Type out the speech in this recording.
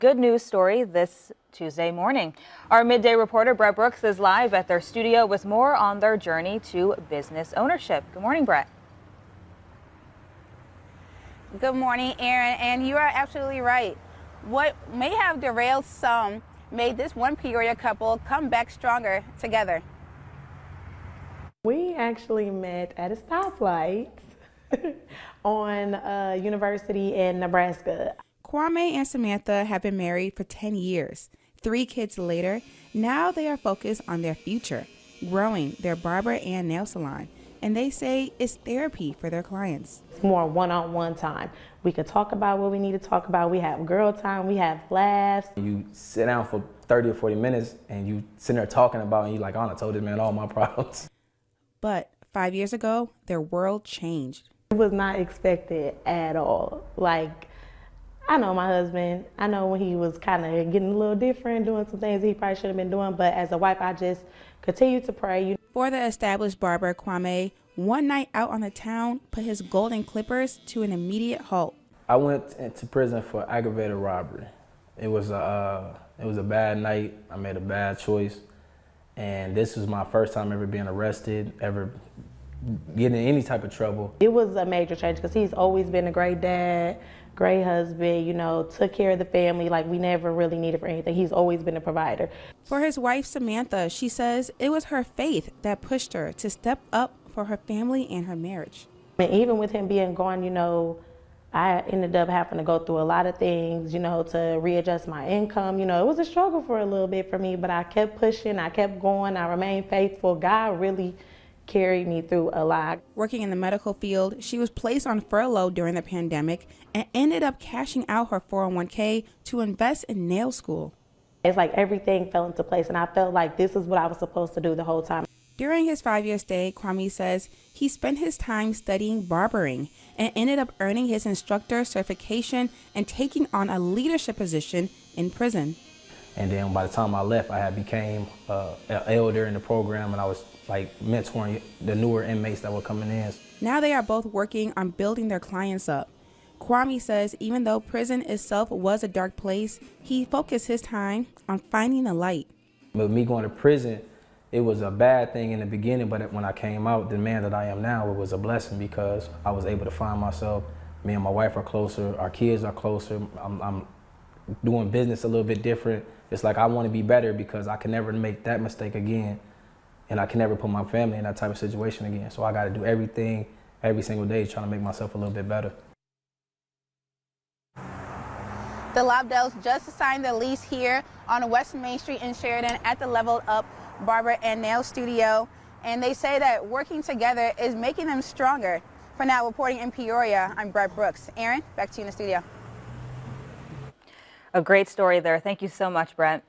Good news story this Tuesday morning. Our midday reporter Brett Brooks is live at their studio with more on their journey to business ownership. Good morning, Brett. Good morning, Aaron, and you are absolutely right. What may have derailed some made this one Peoria couple come back stronger together. We actually met at a stoplight on University in Nebraska. Kwame and Samantha have been married for 10 years. 3 kids later, now they are focused on their future, growing their barber and nail salon. And they say it's therapy for their clients. It's more one-on-one time. We could talk about what we need to talk about. We have girl time, we have laughs. You sit down for 30 or 40 minutes and you sit there talking about, and you're like, I told this man all my problems. But 5 years ago, their world changed. It was not expected at all. Like, I know my husband, I know when he was kind of getting a little different, doing some things he probably should have been doing, but as a wife, I just continue to pray. For the established barber, Kwame, one night out on the town put his golden clippers to an immediate halt. I went into prison for aggravated robbery. It was a bad night. I made a bad choice. And this was my first time ever being arrested, ever getting in any type of trouble. It was a major change because he's always been a great dad, great husband, took care of the family like we never really needed for anything. He's always been a provider. For his wife, Samantha, she says it was her faith that pushed her to step up for her family and her marriage. And even with him being gone, I ended up having to go through a lot of things, to readjust my income. It was a struggle for a little bit for me, but I kept pushing, I kept going, I remained faithful. God really carried me through a lot. Working in the medical field, she was placed on furlough during the pandemic and ended up cashing out her 401k to invest in nail school. It's like everything fell into place, and I felt like this is what I was supposed to do the whole time. During his 5-year stay, Kwame says he spent his time studying barbering and ended up earning his instructor certification and taking on a leadership position in prison. And then by the time I left, I had became an elder in the program, and I was like mentoring the newer inmates that were coming in. Now they are both working on building their clients up. Kwame says even though prison itself was a dark place, he focused his time on finding the light. With me going to prison, it was a bad thing in the beginning, but when I came out, the man that I am now, it was a blessing because I was able to find myself. Me and my wife are closer, our kids are closer. I'm doing business a little bit different. It's like I want to be better because I can never make that mistake again, and I can never put my family in that type of situation again. So I got to do everything every single day trying to make myself a little bit better. The Lobdells just signed the lease here on West Main Street in Sheridan at the Level Up Barber and Nail Studio, and they say that working together is making them stronger. For now, reporting in Peoria, I'm Brett Brooks. Aaron, back to you in the studio. A great story there. Thank you so much, Brett.